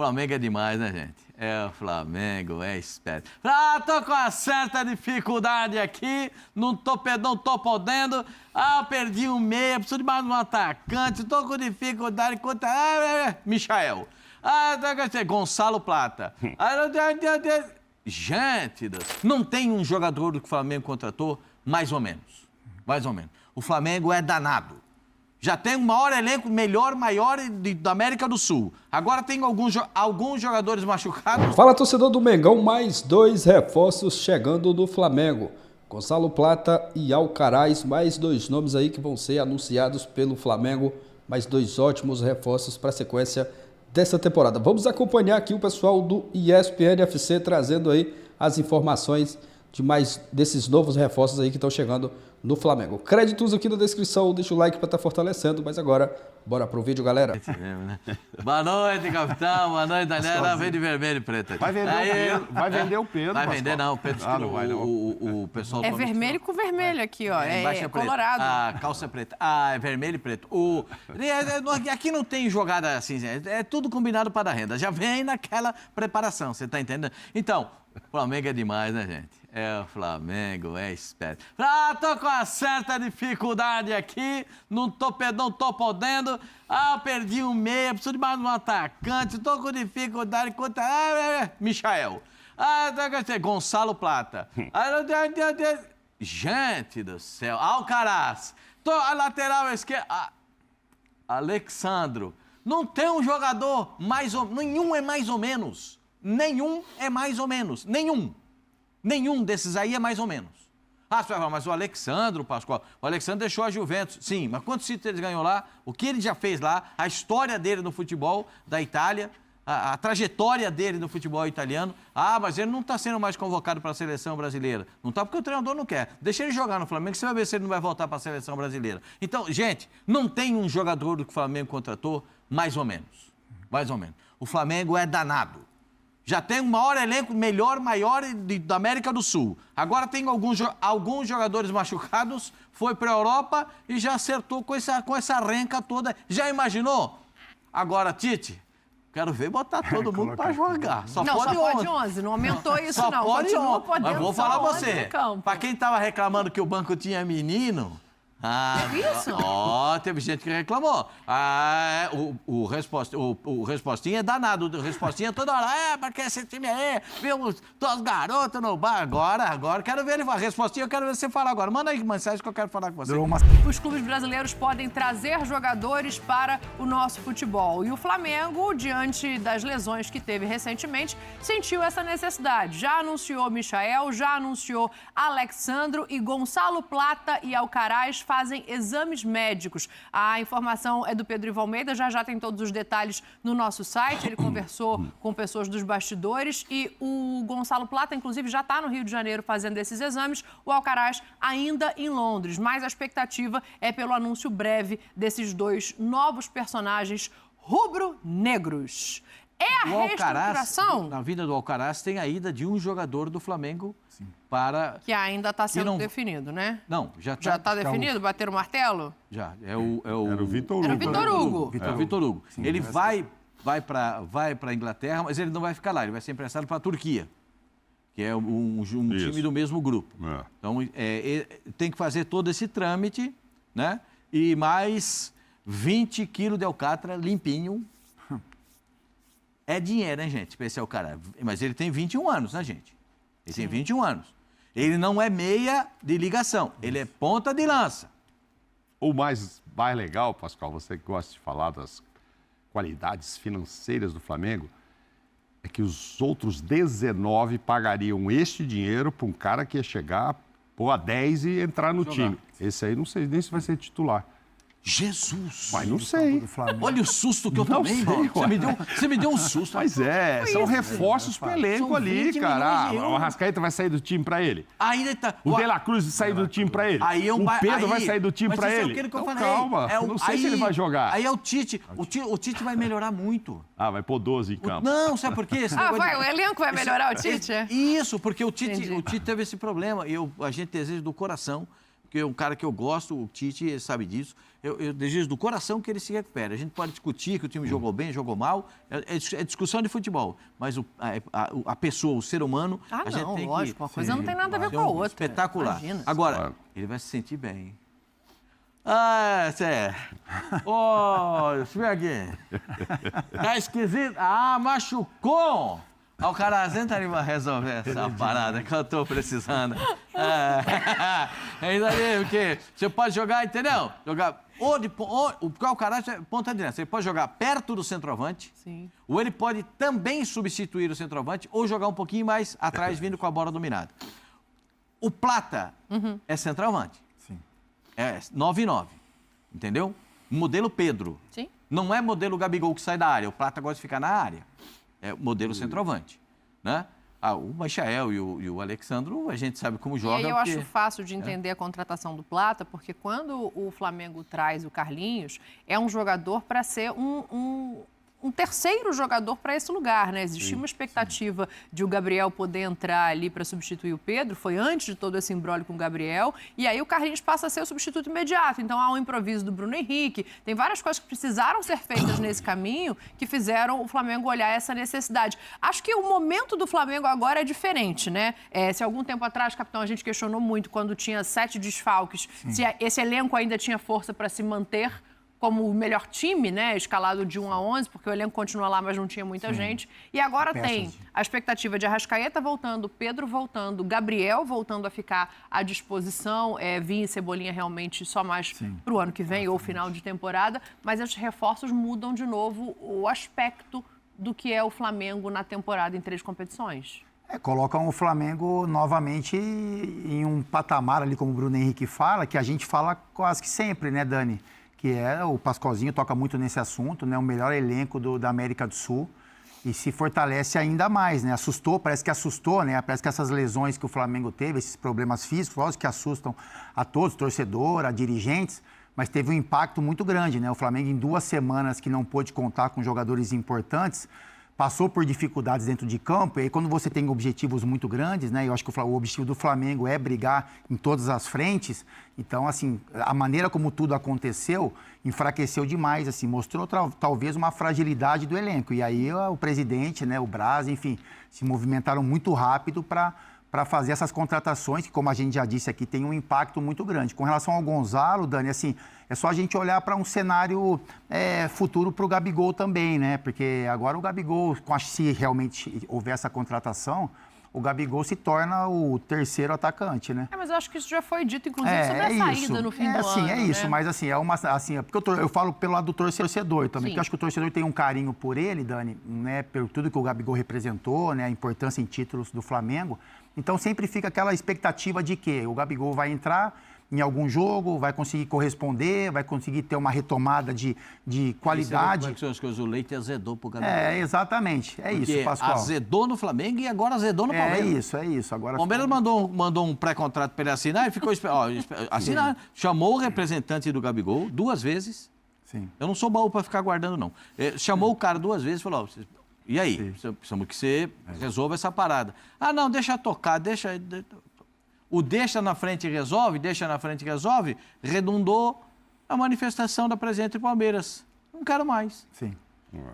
Flamengo é demais, né, gente? O Flamengo é esperto. Tô com uma certa dificuldade aqui, não tô podendo. Perdi um meia, preciso de mais um atacante, tô com dificuldade contra... Michael. Gonçalo Plata. Gente, não tem um jogador do que o Flamengo contratou, mais ou menos. Mais ou menos. O Flamengo é danado. Já tem o maior elenco, maior da América do Sul. Agora tem alguns jogadores machucados. Fala, torcedor do Mengão, mais 2 reforços chegando no Flamengo. Gonçalo Plata e Alcaraz, mais 2 nomes aí que vão ser anunciados pelo Flamengo. Mais 2 ótimos reforços para a sequência dessa temporada. Vamos acompanhar aqui o pessoal do ESPN FC trazendo aí as informações de mais desses novos reforços aí que estão chegando no Flamengo. Créditos aqui na descrição, deixa o like para estar fortalecendo, mas agora, bora pro vídeo, galera. Boa noite, capitão, boa noite, Daniela, vem de vermelho e preto. Vai vender o Pedro. Vai vender não, o Pedro, o pessoal... É vermelho com vermelho aqui, ó, é colorado. A calça é preta, é vermelho e preto. Aqui não tem jogada assim, é tudo combinado para a renda, já vem naquela preparação, você tá entendendo? Então, o Flamengo é demais, né, gente? O Flamengo é esperto. Tô com uma certa dificuldade aqui, não tô podendo. Perdi um meia, preciso de mais um atacante, tô com dificuldade contra... Michael. Gonçalo Plata. Gente do céu. Alcaraz. A lateral esquerda... Alexandro. Não tem um jogador nenhum é mais ou menos. Nenhum é mais ou menos. Nenhum desses aí é mais ou menos. Você vai falar, mas o Alexandro, Pascoal, o Alexandro deixou a Juventus. Sim, mas quantos títulos ele ganhou lá? O que ele já fez lá? A história dele no futebol da Itália, a trajetória dele no futebol italiano. Mas ele não está sendo mais convocado para a seleção brasileira. Não está porque o treinador não quer. Deixa ele jogar no Flamengo, você vai ver se ele não vai voltar para a seleção brasileira. Então, gente, não tem um jogador do que o Flamengo contratou, mais ou menos. Mais ou menos. O Flamengo é danado. Já tem o maior elenco, maior da América do Sul. Agora tem alguns jogadores machucados, foi para a Europa e já acertou com essa renca toda. Já imaginou? Agora, Tite, quero ver botar todo mundo para jogar. Só pode 11. Não aumentou isso, só não. Pode Continua 11. podendo. Mas vou falar você. Para quem estava reclamando que o banco tinha menino... Teve isso? Teve gente que reclamou. O Respostinha é danado. O Respostinha toda hora, porque esse time aí, viu todos os garotos no bar. Agora, quero ver ele falar. Respostinha, eu quero ver você falar agora. Manda aí mensagem que eu quero falar com você. Os clubes brasileiros podem trazer jogadores para o nosso futebol. E o Flamengo, diante das lesões que teve recentemente, sentiu essa necessidade. Já anunciou Michael, já anunciou Alexandro e Gonçalo Plata e Alcaraz fazem exames médicos. A informação é do Pedro Ivo Almeida, já tem todos os detalhes no nosso site. Ele conversou com pessoas dos bastidores e o Gonçalo Plata, inclusive, já está no Rio de Janeiro fazendo esses exames. O Alcaraz ainda em Londres, mas a expectativa é pelo anúncio breve desses 2 novos personagens rubro-negros. É a reestruturação? Na vida do Alcaraz tem a ida de um jogador do Flamengo para... Que ainda está sendo definido, né? Não, já está... Já está definido? Bater o martelo? Já. Era o Vitor Hugo. Era o Vitor Hugo. É o Vitor Hugo. Sim, ele vai para a Inglaterra, mas ele não vai ficar lá. Ele vai ser emprestado para a Turquia, que é um time do mesmo grupo. Então, tem que fazer todo esse trâmite, né? E mais 20 quilos de alcatra limpinho. É dinheiro, né, gente? Esse é o cara. Mas ele tem 21 anos, né, gente? Ele tem 21 anos. Ele não é meia de ligação, ele é ponta de lança. O mais legal, Pascoal, você que gosta de falar das qualidades financeiras do Flamengo, é que os outros 19 pagariam este dinheiro para um cara que ia chegar, pôr a 10 e entrar no time. Esse aí não sei nem se vai ser titular. Jesus! Mas não sei. Olha o susto que eu tomei. Você me deu um susto. Mas são reforços pro elenco ali, cara. O Arrascaeta vai sair do time pra ele. O De La Cruz vai sair do time pra ele. O Pedro vai sair do time pra ele. Então, calma, não sei se ele vai jogar. Aí é o Tite. O Tite vai melhorar muito. Vai pôr 12 em campo. Não, sabe por quê? O elenco vai melhorar o Tite? Isso, porque o Tite teve esse problema. E a gente deseja do coração porque é um cara que eu gosto, o Tite, ele sabe disso. Eu desejo do coração que ele se recupere. A gente pode discutir que o time jogou bem, jogou mal, é discussão de futebol. Mas a pessoa, o ser humano, a gente tem lógico, que... uma coisa não tem nada a ver com a outra. Espetacular. Imagina. Agora, ele vai se sentir bem. Ah, Zé. Ô, deixa eu ver aqui. Tá esquisito? Ah, machucou. O cara tenta resolver essa parada que eu tô precisando. Ainda bem, porque você pode jogar, entendeu? Jogar porque o cara é ponta direita. Você pode jogar perto do centroavante. Sim. Ou ele pode também substituir o centroavante ou jogar um pouquinho mais atrás, vindo com a bola dominada. O Plata é centroavante. Sim. É 9-9, entendeu? Modelo Pedro. Sim. Não é modelo Gabigol que sai da área. O Plata gosta de ficar na área. É modelo centroavante, né? O Michael e o Alexandro, a gente sabe como joga. E aí eu acho fácil de entender a contratação do Plata, porque quando o Flamengo traz o Carlinhos, é um jogador para ser um terceiro jogador para esse lugar, né? Existia uma expectativa de o Gabriel poder entrar ali para substituir o Pedro, foi antes de todo esse imbróglio com o Gabriel, e aí o Carlinhos passa a ser o substituto imediato. Então há um improviso do Bruno Henrique, tem várias coisas que precisaram ser feitas nesse caminho que fizeram o Flamengo olhar essa necessidade. Acho que o momento do Flamengo agora é diferente, né? Se algum tempo atrás, capitão, a gente questionou muito quando tinha 7 desfalques, se esse elenco ainda tinha força para se manter como o melhor time, né, escalado de 1 a 11, porque o elenco continua lá, mas não tinha muita gente. E agora tem a expectativa de Arrascaeta voltando, Pedro voltando, Gabriel voltando a ficar à disposição, Vinha e Cebolinha realmente só mais para o ano que vem ou final de temporada, mas esses reforços mudam de novo o aspecto do que é o Flamengo na temporada em 3 competições. Colocam o Flamengo novamente em um patamar ali, como o Bruno Henrique fala, que a gente fala quase que sempre, né, Dani? Que o Pascoalzinho toca muito nesse assunto, né? O melhor elenco da América do Sul e se fortalece ainda mais, né? Parece que assustou, né? Parece que essas lesões que o Flamengo teve, esses problemas físicos, lógico que assustam a todos, torcedor, a dirigentes, mas teve um impacto muito grande, né? O Flamengo em 2 semanas que não pôde contar com jogadores importantes, passou por dificuldades dentro de campo, e aí quando você tem objetivos muito grandes, né? Eu acho que o objetivo do Flamengo é brigar em todas as frentes. Então, assim, a maneira como tudo aconteceu enfraqueceu demais, assim, mostrou talvez uma fragilidade do elenco. E aí o presidente, né, o Braz, enfim, se movimentaram muito rápido para fazer essas contratações, que, como a gente já disse aqui, tem um impacto muito grande. Com relação ao Gonzalo, Dani, assim, é só a gente olhar para um cenário futuro para o Gabigol também, né? Porque agora o Gabigol, se realmente houver essa contratação, o Gabigol se torna o terceiro atacante, né? Mas eu acho que isso já foi dito, inclusive, sobre a saída no fim do ano. É isso, né? Mas assim, porque eu falo pelo lado do torcedor também, porque eu acho que o torcedor tem um carinho por ele, Dani, né? Por tudo que o Gabigol representou, né? A importância em títulos do Flamengo. Então sempre fica aquela expectativa de que o Gabigol vai entrar em algum jogo, vai conseguir corresponder, vai conseguir ter uma retomada de qualidade. Como é que são as coisas? O leite azedou pro Gabigol. Exatamente. Porque isso, Pascoal. azedou no Flamengo e agora azedou no Palmeiras. É isso. Agora o Palmeiras mandou um pré-contrato para ele assinar e ficou assinar. Chamou o representante do Gabigol 2 vezes. Sim. Eu não sou baú para ficar guardando, não. Chamou o cara 2 vezes e falou, e aí? Precisamos que você resolva essa parada. Ah, não, deixa tocar, deixa na frente e resolve, redundou a manifestação da presidente do Palmeiras. Não quero mais. Sim.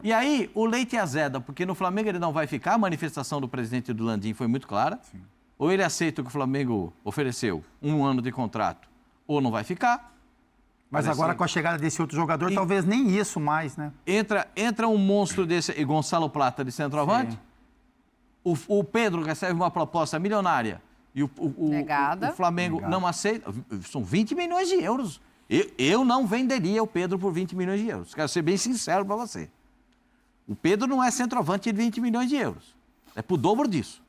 E aí, o leite azeda, porque no Flamengo ele não vai ficar, a manifestação do presidente do Landim foi muito clara. Sim. Ou ele aceita o que o Flamengo ofereceu, 1 ano de contrato, ou não vai ficar. Mas agora com a chegada desse outro jogador, talvez nem isso mais, né? Entra um monstro desse, e Gonçalo Plata de centroavante, o Pedro recebe uma proposta milionária, e o Flamengo não aceita, são 20 milhões de euros. Eu não venderia o Pedro por 20 milhões de euros. Quero ser bem sincero para você. O Pedro não é centroavante de 20 milhões de euros. É por dobro disso.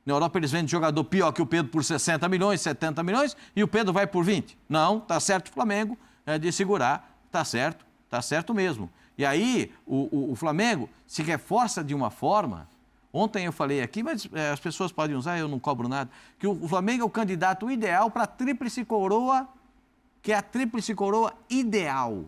Na Europa eles vendem jogador pior que o Pedro por 60 milhões, 70 milhões, e o Pedro vai por 20. Não, tá certo o Flamengo de segurar, tá certo mesmo. E aí o Flamengo se reforça de uma forma. Ontem eu falei aqui, mas as pessoas podem usar, eu não cobro nada, que o Flamengo é o candidato ideal para a tríplice coroa, que é a tríplice coroa ideal.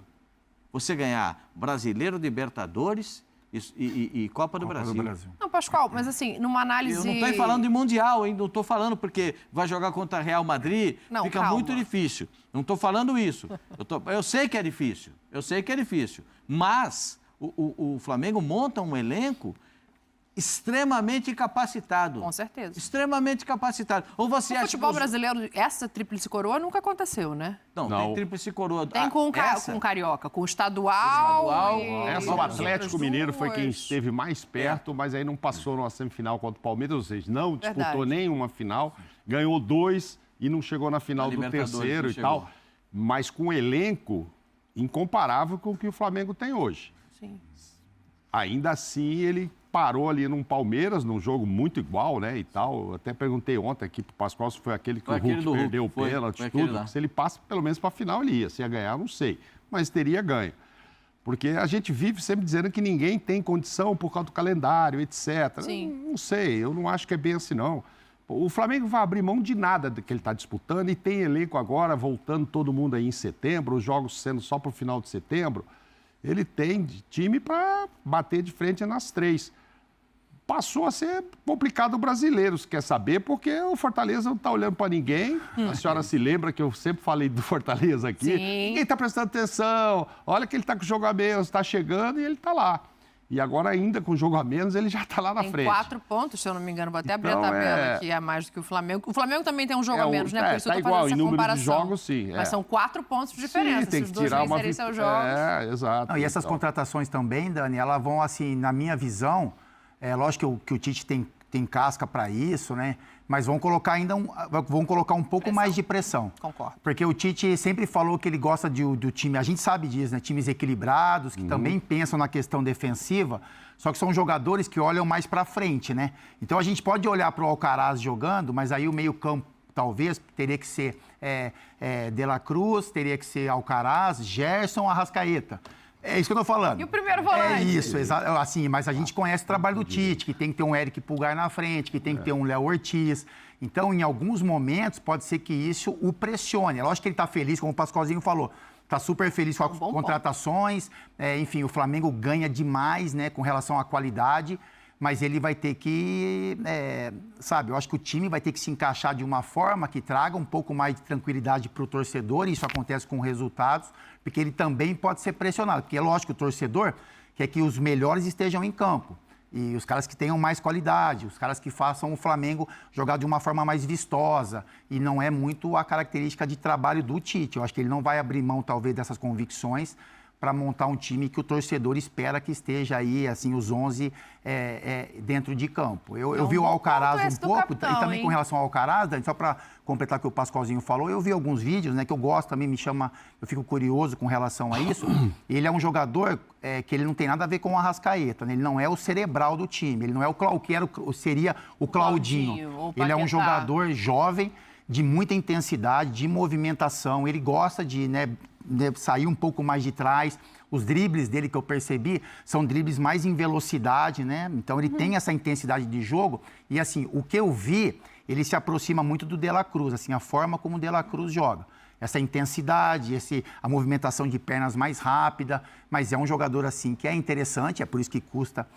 Você ganhar Brasileiro, Libertadores e Copa do Brasil. Não, Pascoal, mas assim, numa análise... Eu não estou falando de Mundial, hein? Não estou falando porque vai jogar contra Real Madrid, não, fica calma. muito difícil. Não estou falando isso. Eu sei que é difícil, mas o Flamengo monta um elenco extremamente capacitado. Com certeza. Extremamente capacitado. Ou você No acha futebol que brasileiro, essa tríplice coroa nunca aconteceu, né? Não, tem tríplice coroa. Tem com o Carioca, com o estadual Essa, o Atlético Mineiro foi quem esteve mais perto, mas aí não passou numa semifinal contra o Palmeiras, ou seja, não disputou nenhuma final, ganhou 2 e não chegou na final do terceiro e tal, mas com um elenco incomparável com o que o Flamengo tem hoje. Sim. Ainda assim, ele parou ali num Palmeiras, num jogo muito igual, né, e tal. Eu até perguntei ontem aqui pro Pascoal se foi aquele que o Hulk perdeu o pênalti, tudo. Se ele passa pelo menos para a final, ele ia. Se ia ganhar, não sei. Mas teria ganho. Porque a gente vive sempre dizendo que ninguém tem condição por causa do calendário, etc. Sim. Não sei, eu não acho que é bem assim, não. O Flamengo vai abrir mão de nada que ele está disputando e tem elenco agora, voltando todo mundo aí em setembro, os jogos sendo só para o final de setembro. Ele tem time para bater de frente nas 3. Passou a ser complicado o brasileiro, se quer saber, porque o Fortaleza não está olhando para ninguém. A senhora se lembra que eu sempre falei do Fortaleza aqui? Sim. Ninguém está prestando atenção. Olha que ele está com o jogo a menos, está chegando e ele está lá. E agora, ainda com o jogo a menos, ele já está lá na frente. Tem 4 pontos, se eu não me engano. Vou até abrir a tabela, que é mais do que o Flamengo. O Flamengo também tem um jogo a menos, né? Por isso eu estou fazendo essa comparação. De jogos, sim. Mas são 4 pontos de diferença. Sim, tem se os que dois tirar uma vencerem seus jogos. Exato. Não, e essas contratações também, Dani, elas vão, assim, na minha visão, lógico que o Tite tem casca para isso, né? Mas vão colocar ainda um pouco mais de pressão. Concordo. Porque o Tite sempre falou que ele gosta do time, a gente sabe disso, né? Times equilibrados, que também pensam na questão defensiva, só que são jogadores que olham mais para frente, né? Então a gente pode olhar para o Alcaraz jogando, mas aí o meio-campo talvez teria que ser De La Cruz, teria que ser Alcaraz, Gerson, Arrascaeta. É isso que eu tô falando. E o primeiro volante? É isso, assim, mas a gente conhece o trabalho do Tite, que tem que ter um Eric Pulgar na frente, que tem que ter um Léo Ortiz. Então, em alguns momentos, pode ser que isso o pressione. É lógico que ele tá feliz, como o Pascoalzinho falou, tá super feliz com as contratações. Enfim, o Flamengo ganha demais, né, com relação à qualidade, mas ele vai ter que, eu acho que o time vai ter que se encaixar de uma forma que traga um pouco mais de tranquilidade para o torcedor, e isso acontece com resultados, porque ele também pode ser pressionado. Porque é lógico que o torcedor quer que os melhores estejam em campo. E os caras que tenham mais qualidade, os caras que façam o Flamengo jogar de uma forma mais vistosa. E não é muito a característica de trabalho do Tite. Eu acho que ele não vai abrir mão, talvez, dessas convicções para montar um time que o torcedor espera que esteja aí, assim, os 11 dentro de campo. Eu vi o Alcaraz um pouco, e também com relação ao Alcaraz, só para completar o que o Pascoalzinho falou, eu vi alguns vídeos, né, que eu gosto também, eu fico curioso com relação a isso. Ele é um jogador que ele não tem nada a ver com o Arrascaeta, né? Ele não é o cerebral do time, ele não é o que seria o Claudinho. Ele é um jogador jovem, de muita intensidade, de movimentação, ele gosta de sair um pouco mais de trás. Os dribles dele que eu percebi são dribles mais em velocidade, né? Então ele tem essa intensidade de jogo e assim, o que eu vi, ele se aproxima muito do De La Cruz, assim, a forma como o De La Cruz joga. Essa intensidade, a movimentação de pernas mais rápida, mas é um jogador assim que é interessante, é por isso que custa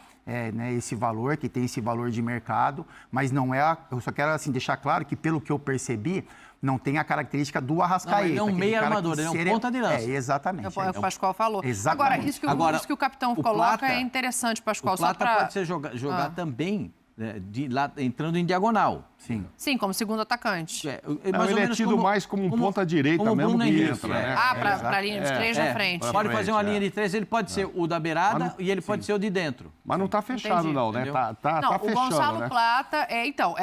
esse valor, que tem esse valor de mercado, mas não é. Eu só quero assim, deixar claro que, pelo que eu percebi, não tem a característica do Arrascaeta. Não, ele é um meio armador, ele é um ponta de lança. Exatamente. É o que o Pascoal falou. Exatamente. Agora, isso que o capitão coloca é interessante, Pascoal. O Plata pode ser jogar também, lá, entrando em diagonal. Sim, como segundo atacante. Ele é tido mais como um ponta-direita mesmo que entra, né? Para a linha de 3 na frente. Pode fazer uma linha de 3, ele pode ser o da beirada e ele pode ser o de dentro. Mas não está fechado, não, né? Tá não, fechando, o Gonçalo né? Plata,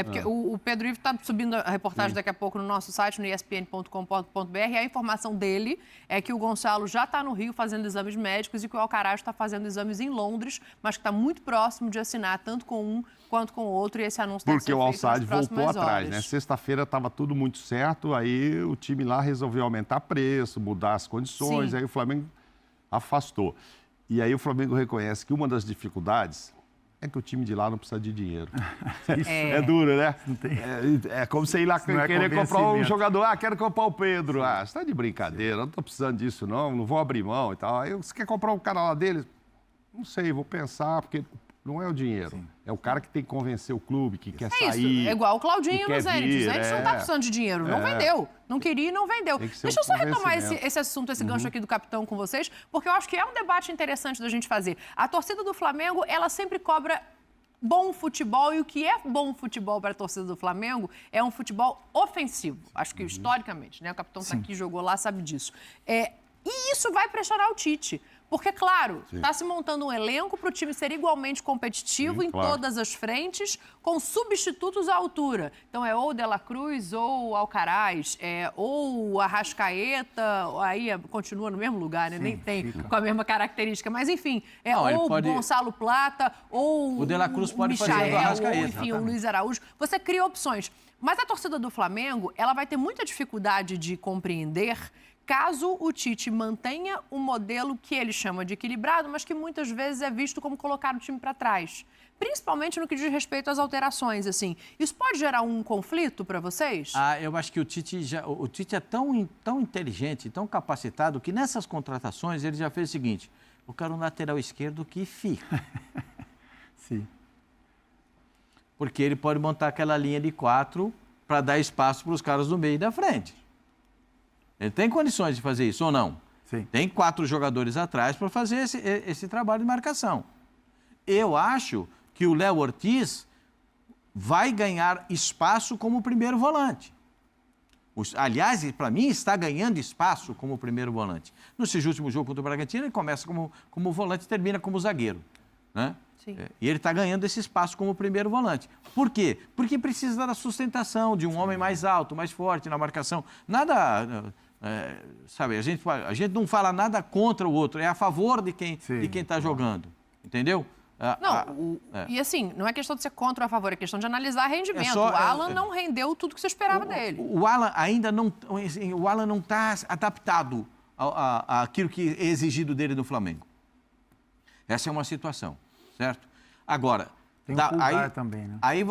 porque o Pedro Ivo está subindo a reportagem daqui a pouco no nosso site, no espn.com.br, e a informação dele é que o Gonçalo já está no Rio fazendo exames médicos e que o Alcaraz está fazendo exames em Londres, mas que está muito próximo de assinar tanto com um quanto com o outro, e esse anúncio deve ser feito nas próximas horas. Porque o Al Sadd voltou atrás, né? Sexta-feira estava tudo muito certo, aí o time lá resolveu aumentar preço, mudar as condições, aí o Flamengo afastou. E aí o Flamengo reconhece que uma das dificuldades é que o time de lá não precisa de dinheiro. É duro, né? É como você ir lá querer comprar um jogador. Quero comprar o Pedro. Você está de brincadeira, não estou precisando disso, não vou abrir mão e tal. Aí você quer comprar um cara lá deles? Não sei, vou pensar, porque não é o dinheiro. Sim. É o cara que tem que convencer o clube, que quer É sair. isso, é igual o que Claudinho quer no Zenit. O vir, Zenit não tá precisando de dinheiro, não vendeu. Não queria e não vendeu. Tem que ser Deixa eu um só retomar convencimento. esse assunto, esse gancho aqui do capitão com vocês, porque eu acho que é um debate interessante da gente fazer. A torcida do Flamengo, ela sempre cobra bom futebol, e o que é bom futebol para a torcida do Flamengo é um futebol ofensivo. Acho que historicamente, né? O capitão está aqui, jogou lá, sabe disso. E isso vai pressionar o Tite. Porque, claro, está se montando um elenco para o time ser igualmente competitivo Sim, em claro. todas as frentes, com substitutos à altura. Então, é ou o De La Cruz, ou o Alcaraz, ou o Arrascaeta, aí continua no mesmo lugar, né? Sim, Nem tem fica. com a mesma característica. Mas, enfim, Não, ele ou pode- o Gonçalo Plata, ou O De La Cruz pode fazer Michael, do Arrascaeta. ou, enfim, o Luiz Araújo. Você cria opções. Mas a torcida do Flamengo, ela vai ter muita dificuldade de compreender caso o Tite mantenha um modelo que ele chama de equilibrado, mas que muitas vezes é visto como colocar o time para trás. Principalmente no que diz respeito às alterações, assim. Isso pode gerar um conflito para vocês? Eu acho que o Tite é tão inteligente, tão capacitado, que nessas contratações ele já fez o seguinte: eu quero um lateral esquerdo que fica. Sim. Porque ele pode montar aquela linha de 4 para dar espaço para os caras do meio e da frente. Ele tem condições de fazer isso ou não? Sim. Tem 4 jogadores atrás para fazer esse trabalho de marcação. Eu acho que o Léo Ortiz vai ganhar espaço como primeiro volante. Aliás, para mim, está ganhando espaço como primeiro volante. Nesse último jogo contra o Bragantino, ele começa como volante e termina como zagueiro, né? Sim. E ele está ganhando esse espaço como primeiro volante. Por quê? Porque precisa da sustentação de um homem mais alto, mais forte na marcação. Nada, sabe, a gente não fala nada contra o outro, é a favor de quem está jogando, entendeu? E assim, não é questão de ser contra ou a favor, é questão de analisar rendimento. O Alan não rendeu tudo que você esperava dele. O Alan ainda não está adaptado àquilo que é exigido dele no Flamengo. Essa é uma situação, certo? Agora, Tem o Pulgar também, né? Aí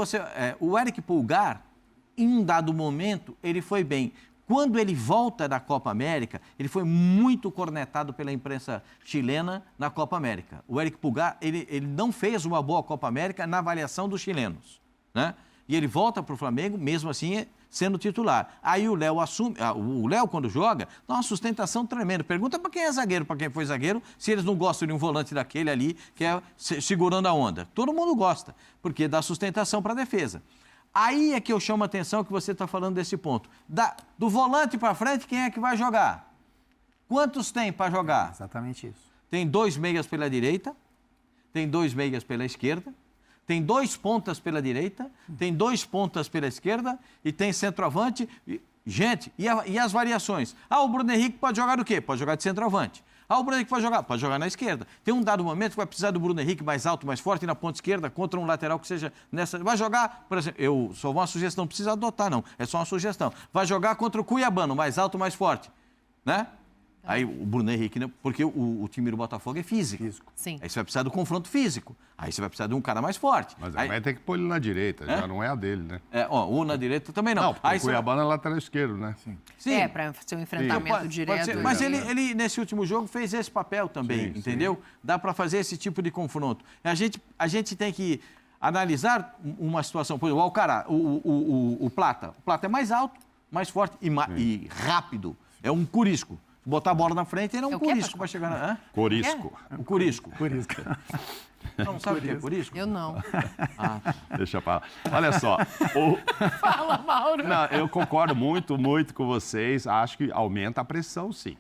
o Eric Pulgar, em um dado momento, ele foi bem. Quando ele volta da Copa América, ele foi muito cornetado pela imprensa chilena na Copa América. O Eric Pulgar, ele não fez uma boa Copa América na avaliação dos chilenos, né? E ele volta para o Flamengo, mesmo assim, sendo titular. Aí o Léo assume, o Léo, quando joga, dá uma sustentação tremenda. Pergunta para quem é zagueiro, para quem foi zagueiro, se eles não gostam de um volante daquele ali, que é segurando a onda. Todo mundo gosta, porque dá sustentação para a defesa. Aí é que eu chamo a atenção que você está falando desse ponto. Do volante para frente, quem é que vai jogar? Quantos tem para jogar? Exatamente isso. Tem 2 meias pela direita, tem 2 meias pela esquerda, tem 2 pontas pela direita, tem 2 pontas pela esquerda e tem centroavante. Gente, e as variações? O Bruno Henrique pode jogar do quê? Pode jogar de centroavante. O Bruno Henrique pode jogar na esquerda. Tem um dado momento que vai precisar do Bruno Henrique mais alto, mais forte na ponta esquerda contra um lateral que seja nessa. Vai jogar, por exemplo, só uma sugestão, não precisa adotar não, é só uma sugestão. Vai jogar contra o Cuiabano, mais alto, mais forte, né? Aí o Bruno Henrique, né? Porque o time do Botafogo é físico. Sim. Aí você vai precisar do confronto físico. Aí você vai precisar de um cara mais forte. Mas aí vai ter que pôr ele na direita, já não é a dele, né? O na direita também não. Não, porque aí o Cuiabano é lateral esquerdo, né? Sim. Para ser um enfrentamento Pode direto. ser, mas ele, nesse último jogo, fez esse papel também, entendeu? Dá para fazer esse tipo de confronto. A gente tem que analisar uma situação. Por exemplo, o Alcaraz, o Plata. O Plata é mais alto, mais forte e rápido. É um curisco. Botar a bola na frente, ele é um curisco para chegar na... Corisco. O curisco. Curisco. Não sabe o que é curisco? Eu não. Deixa eu falar. Olha só. Fala, Mauro. Não, eu concordo muito com vocês. Acho que aumenta a pressão, sim.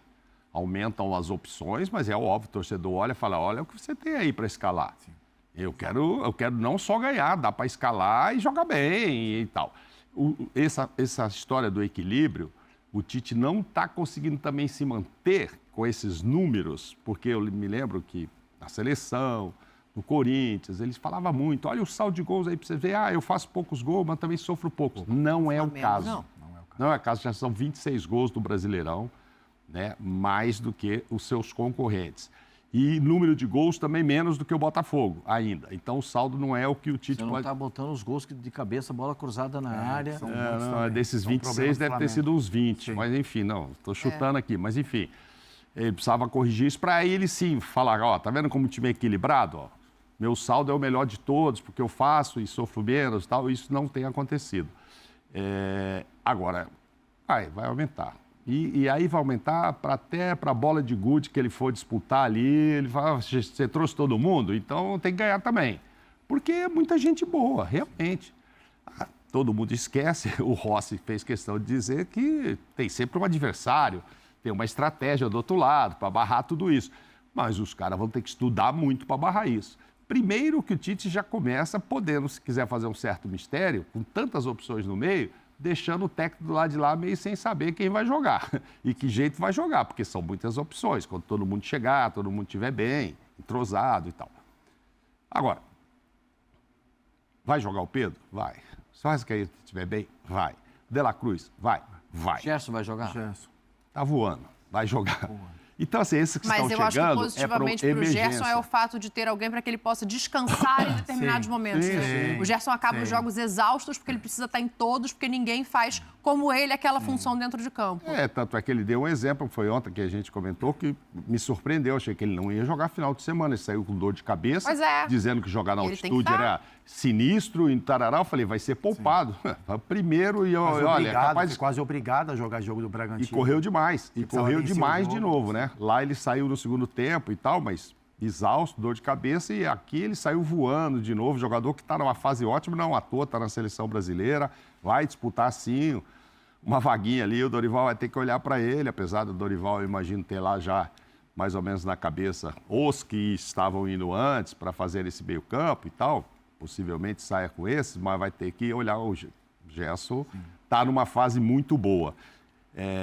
Aumentam as opções, mas é óbvio, o torcedor olha e fala, olha o que você tem aí para escalar. Sim. Eu quero não só ganhar, dá para escalar e jogar bem e tal. Essa história do equilíbrio, o Tite não está conseguindo também se manter com esses números, porque eu me lembro que na seleção, no Corinthians, eles falavam muito, olha o saldo de gols aí para você ver, eu faço poucos gols, mas também sofro poucos. Não é o caso. Não é o caso, já são 26 gols do Brasileirão, né, mais do que os seus concorrentes. E número de gols também menos do que o Botafogo ainda. Então o saldo não é o que o Tite Você não está botando os gols de cabeça, bola cruzada na área. Desses 26 deve ter sido uns 20, mas enfim, não, estou chutando aqui, mas enfim. Ele precisava corrigir isso para ele sim falar, ó, tá vendo como o time é equilibrado? Ó, meu saldo é o melhor de todos, porque eu faço e sofro menos e tal. Isso não tem acontecido. Agora, vai aumentar. E aí vai aumentar até para a bola de gude que ele for disputar ali. Ele fala, você trouxe todo mundo, então tem que ganhar também. Porque é muita gente boa, realmente. Todo mundo esquece, o Rossi fez questão de dizer que tem sempre um adversário, tem uma estratégia do outro lado para barrar tudo isso. Mas os caras vão ter que estudar muito para barrar isso. Primeiro que o Tite já começa podendo, se quiser fazer um certo mistério, com tantas opções no meio, deixando o técnico do lado de lá meio sem saber quem vai jogar e que jeito vai jogar, porque são muitas opções. Quando todo mundo chegar, todo mundo estiver bem, entrosado e tal. Agora, vai jogar o Pedro? Vai. Se o Arrascaeta estiver bem? Vai. De La Cruz? Vai. Gerson vai jogar? Gerson. Tá voando. Vai jogar. Então, assim, esses que estão chegando... Mas eu acho que positivamente para o Gerson é o fato de ter alguém para que ele possa descansar em determinados momentos. Né? O Gerson acaba os jogos exaustos porque ele precisa estar em todos, porque ninguém faz como ele aquela função dentro de campo. Tanto é que ele deu um exemplo, foi ontem que a gente comentou, que me surpreendeu. Achei que ele não ia jogar final de semana. Ele saiu com dor de cabeça, dizendo que jogar na altitude era sinistro e tarará. Eu falei, vai ser poupado. Primeiro e olha, é capaz de... quase obrigado a jogar jogo do Bragantino. E correu demais. E correu demais de novo, né? Lá ele saiu no segundo tempo e tal, mas exausto, dor de cabeça. E aqui ele saiu voando de novo. Jogador que está numa fase ótima, não à toa, está na seleção brasileira. Vai disputar, sim, uma vaguinha ali. O Dorival vai ter que olhar para ele. Apesar do Dorival, eu imagino, ter lá já mais ou menos na cabeça os que estavam indo antes para fazer esse meio campo e tal. Possivelmente saia com esses, mas vai ter que olhar o Gerson. Está numa fase muito boa.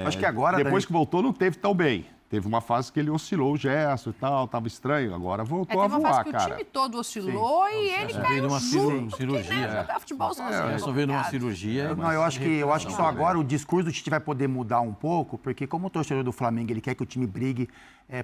Acho que agora... Depois que voltou, não teve tão bem. Teve uma fase que ele oscilou o Gerson e tal, estava estranho. Agora voltou a voar, cara. Teve uma fase que o time todo oscilou e ele caiu numa junto. cirurgia. Jogar futebol sozinho. Gerson veio numa cirurgia. Não, eu acho que só agora o discurso do Tite vai poder mudar um pouco, porque como o torcedor do Flamengo, ele quer que o time brigue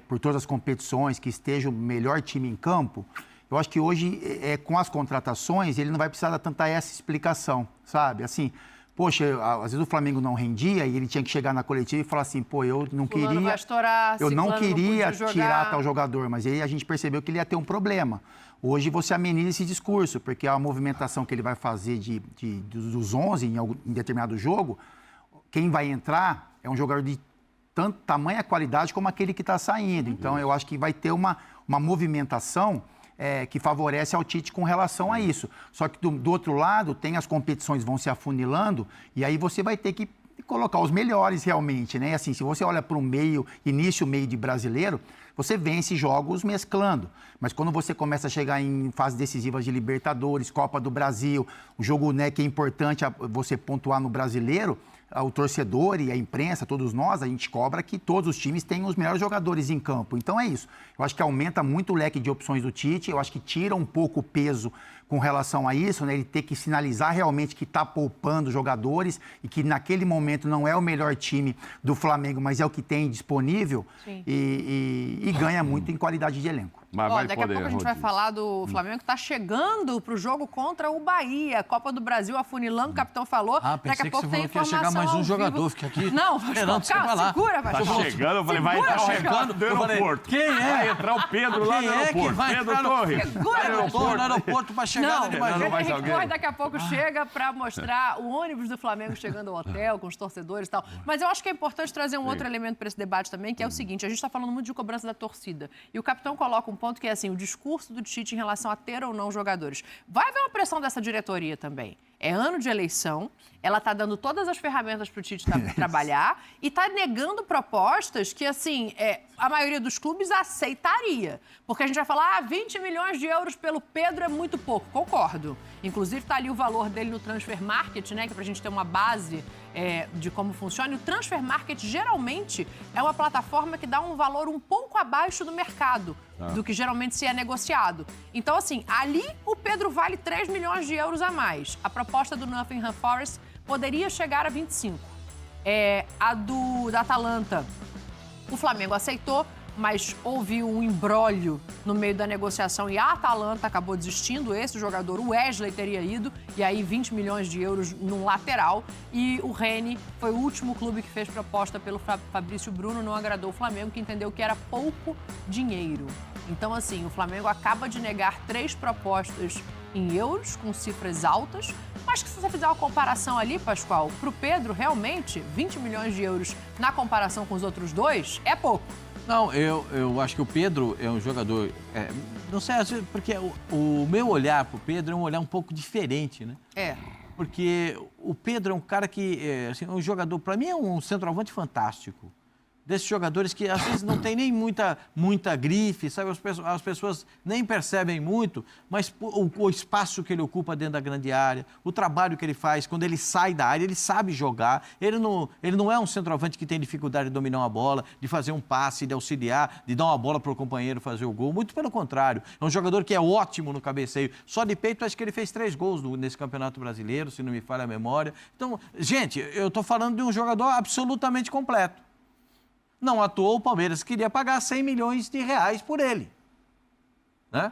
por todas as competições, que esteja o melhor time em campo. Eu acho que hoje, com as contratações, ele não vai precisar dar tanta essa explicação, sabe? Assim, poxa, às vezes o Flamengo não rendia e ele tinha que chegar na coletiva e falar assim, pô, eu não queria... vai estourar, eu não queria não tirar tal jogador, mas aí a gente percebeu que ele ia ter um problema. Hoje você ameniza esse discurso, porque a movimentação que ele vai fazer dos 11 em determinado jogo, quem vai entrar é um jogador de tanto tamanha qualidade como aquele que está saindo. Então, eu acho que vai ter uma movimentação... que favorece ao Tite com relação a isso. Só que do outro lado, tem as competições vão se afunilando e aí você vai ter que colocar os melhores realmente, né? Assim, se você olha para o início, meio de brasileiro, você vence jogos mesclando. Mas quando você começa a chegar em fases decisivas de Libertadores, Copa do Brasil, o jogo, né, que é importante você pontuar no brasileiro, o torcedor e a imprensa, todos nós, a gente cobra que todos os times tenham os melhores jogadores em campo. Então é isso. Eu acho que aumenta muito o leque de opções do Tite, eu acho que tira um pouco o peso com relação a isso, né? Ele ter que sinalizar realmente que está poupando jogadores e que naquele momento não é o melhor time do Flamengo, mas é o que tem disponível e ganha muito em qualidade de elenco. Mas vai daqui a pouco a gente vai falar do Flamengo que está chegando para o jogo contra o Bahia. Copa do Brasil afunilando, o capitão falou. Pensei que você falou que ia chegar mais um jogador. Fica aqui. Não, esperando você falar. Segura, Tá chegando, eu falei, vai entrar o recado do aeroporto. Quem é? Vai entrar o Pedro lá no aeroporto. Quem vai Pedro entrar Torres. Segura, no aeroporto para chegada de mais um. mais Henrique alguém? Torres daqui a pouco chega para mostrar o ônibus do Flamengo chegando ao hotel, com os torcedores e tal. Mas eu acho que é importante trazer um outro elemento para esse debate também, que é o seguinte, a gente está falando muito de cobrança da torcida. E o capitão coloca um ponto que é assim, o discurso do Tite em relação a ter ou não jogadores. Vai haver uma pressão dessa diretoria também. É ano de eleição, ela está dando todas as ferramentas para o Tite trabalhar e está negando propostas que, assim, a maioria dos clubes aceitaria. Porque a gente vai falar, 20 milhões de euros pelo Pedro é muito pouco. Concordo. Inclusive, está ali o valor dele no Transfer Market, né? Que é para a gente ter uma base de como funciona. E o Transfer Market, geralmente, é uma plataforma que dá um valor um pouco abaixo do mercado, do que geralmente se é negociado. Então, assim, ali o Pedro vale 3 milhões de euros a mais. A proposta do Nottingham Forest poderia chegar a 25. A da Atalanta, o Flamengo aceitou mas houve um imbróglio no meio da negociação e a Atalanta acabou desistindo. Esse jogador, o Wesley, teria ido, e aí 20 milhões de euros num lateral. E o Rennes foi o último clube que fez proposta pelo Fabrício Bruno, não agradou o Flamengo, que entendeu que era pouco dinheiro. Então, assim, o Flamengo acaba de negar 3 propostas em euros, com cifras altas, mas que se você fizer uma comparação ali, Pascoal, para o Pedro, realmente, 20 milhões de euros na comparação com os outros 2 é pouco. Não, eu acho que o Pedro é um jogador... não sei, às vezes, porque o meu olhar para o Pedro é um olhar um pouco diferente, né? Porque o Pedro é um cara que... assim, um jogador, para mim, é um centroavante fantástico. Desses jogadores que às vezes não tem nem muita grife, sabe? As pessoas nem percebem muito, mas o espaço que ele ocupa dentro da grande área, o trabalho que ele faz, quando ele sai da área, ele sabe jogar. Ele não é um centroavante que tem dificuldade de dominar uma bola, de fazer um passe, de auxiliar, de dar uma bola para o companheiro fazer o gol. Muito pelo contrário. É um jogador que é ótimo no cabeceio. Só de peito, acho que ele fez 3 gols nesse Campeonato Brasileiro, se não me falha a memória. Então, gente, eu estou falando de um jogador absolutamente completo. Não à toa, o Palmeiras queria pagar 100 milhões de reais por ele. Né?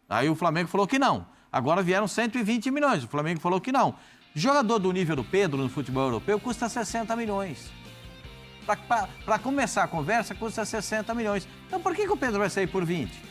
Aí o Flamengo falou que não. Agora vieram 120 milhões. O Flamengo falou que não. Jogador do nível do Pedro no futebol europeu custa 60 milhões. Para começar a conversa, custa 60 milhões. Então por que o Pedro vai sair por 20?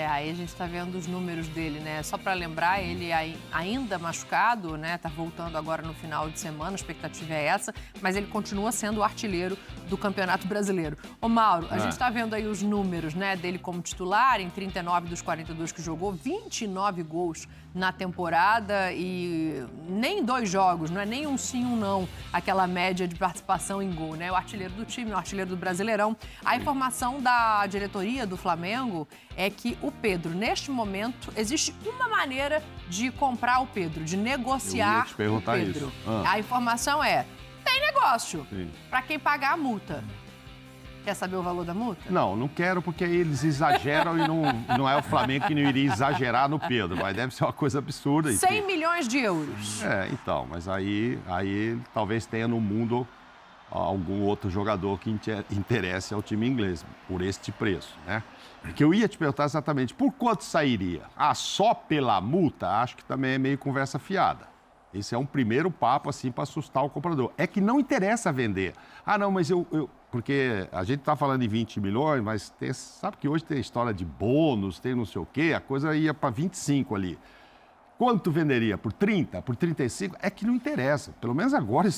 Aí a gente está vendo os números dele, né? Só para lembrar, ele ainda machucado, né? Tá voltando agora no final de semana, a expectativa é essa, mas ele continua sendo o artilheiro do Campeonato Brasileiro. Ô Mauro, a gente está vendo aí os números, né, dele como titular, em 39 dos 42 que jogou, 29 gols na temporada e nem 2 jogos, não é nem um sim, um não, aquela média de participação em gol, né? O artilheiro do time, o artilheiro do Brasileirão. A informação da diretoria do Flamengo é que o Pedro, neste momento, existe uma maneira de comprar o Pedro, de negociar o Pedro. A informação é, tem negócio, para quem pagar a multa. Quer saber o valor da multa? Não quero, porque eles exageram e não é o Flamengo que não iria exagerar no Pedro, mas deve ser uma coisa absurda. 100 milhões de euros. Então, mas aí talvez tenha no mundo algum outro jogador que interesse ao time inglês, por este preço, né? Que eu ia te perguntar exatamente, por quanto sairia? Só pela multa? Acho que também é meio conversa fiada. Esse é um primeiro papo, assim, para assustar o comprador. É que não interessa vender. Não, mas porque a gente está falando em 20 milhões, mas sabe que hoje tem história de bônus, tem não sei o quê, a coisa ia para 25 ali. Quanto venderia? Por 30? Por 35? É que não interessa. Pelo menos agora,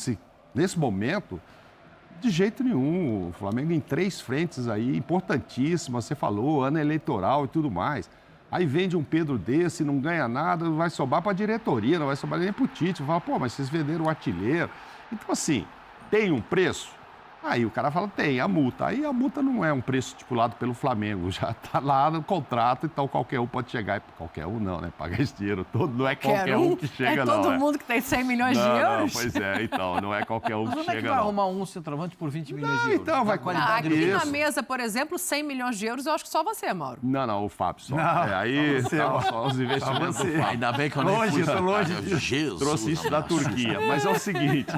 nesse momento, de jeito nenhum. O Flamengo em 3 frentes aí, importantíssimas, você falou, ano eleitoral e tudo mais. Aí vende um Pedro desse, não ganha nada, vai sobrar para a diretoria, não vai sobrar nem para o Tite. Fala, mas vocês venderam o artilheiro. Então, assim, tem um preço? Aí o cara fala, tem a multa. Aí a multa não é um preço estipulado pelo Flamengo, já está lá no contrato, então qualquer um pode chegar. Qualquer um não, né? Pagar esse dinheiro todo, não é qualquer um que chega, não. É todo mundo que tem 100 milhões de euros? Não, pois é, então, não é qualquer um que chega, não. Como é que vai arrumar um centroavante por 20 milhões de euros? Então, vai qualidade aqui na mesa, por exemplo, 100 milhões de euros, eu acho que só você, Mauro. Não, o Fábio só. Aí só os investimentos do Fábio. Ainda bem que eu não fui. Tô longe disso. Trouxe isso da Turquia. Mas é o seguinte,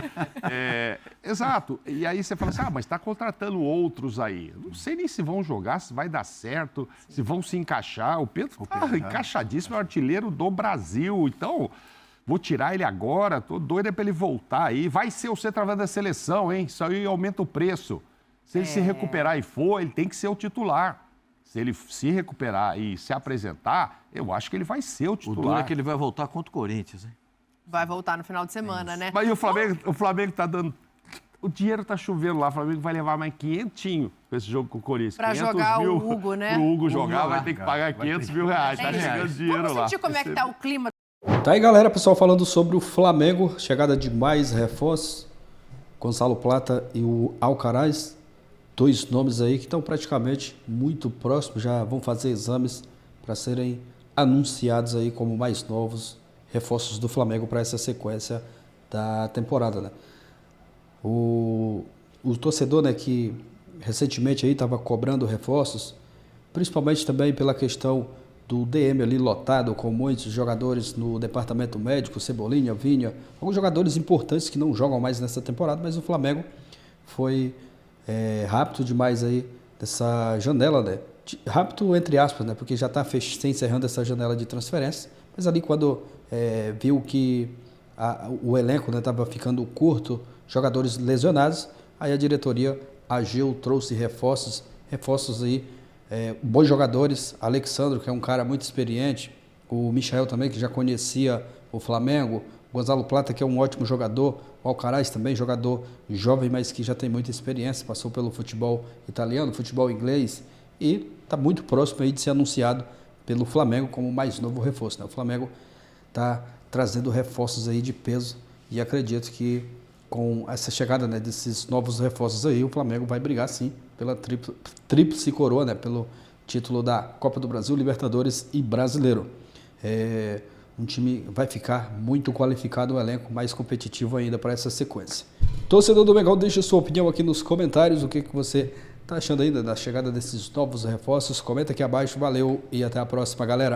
exato, e aí você fala assim, mas está contratando outros aí. Não sei nem se vão jogar, se vai dar certo, se vão se encaixar. O Pedro está encaixadíssimo, é o artilheiro do Brasil. Então, vou tirar ele agora, tô doido para ele voltar aí. Vai ser o centroavante da seleção, hein? Isso aí aumenta o preço. Se ele se recuperar e for, ele tem que ser o titular. Se ele se recuperar e se apresentar, eu acho que ele vai ser o titular. O duro é que ele vai voltar contra o Corinthians, hein? Vai voltar no final de semana, né? Mas e o Flamengo tá dando... O dinheiro tá chovendo lá, o Flamengo vai levar mais 500 para esse jogo com o Corinthians. Para jogar o Hugo, né? Para o Hugo jogar, vai ter que pagar 500 mil reais. Tá chegando dinheiro lá. Vamos sentir como é que tá o clima. Tá aí, galera, pessoal, falando sobre o Flamengo, chegada de mais reforços, Gonçalo Plata e o Alcaraz, 2 nomes aí que estão praticamente muito próximos, já vão fazer exames para serem anunciados aí como mais novos reforços do Flamengo para essa sequência da temporada, né? O torcedor, né, que recentemente aí estava cobrando reforços, principalmente também pela questão do DM ali lotado, com muitos jogadores no departamento médico, Cebolinha, Vinha, alguns jogadores importantes que não jogam mais nessa temporada, mas o Flamengo foi rápido demais aí dessa janela, né? Rápido entre aspas, né? Porque já está se encerrando essa janela de transferência. Mas ali quando viu que o elenco estava ficando curto, jogadores lesionados, aí a diretoria agiu, trouxe reforços aí, bons jogadores. Alexandro, que é um cara muito experiente, o Michael também, que já conhecia o Flamengo, o Gonzalo Plata, que é um ótimo jogador, o Alcaraz também, jogador jovem, mas que já tem muita experiência, passou pelo futebol italiano, futebol inglês, e está muito próximo aí de ser anunciado pelo Flamengo como mais novo reforço, né? O Flamengo está trazendo reforços aí de peso e acredito que com essa chegada, né, desses novos reforços aí, o Flamengo vai brigar sim pela tríplice coroa, né, pelo título da Copa do Brasil, Libertadores e Brasileiro. Um time vai ficar muito qualificado, um elenco mais competitivo ainda para essa sequência. Torcedor do Mengão, deixe sua opinião aqui nos comentários, o que você está achando ainda da chegada desses novos reforços. Comenta aqui abaixo, valeu e até a próxima, galera.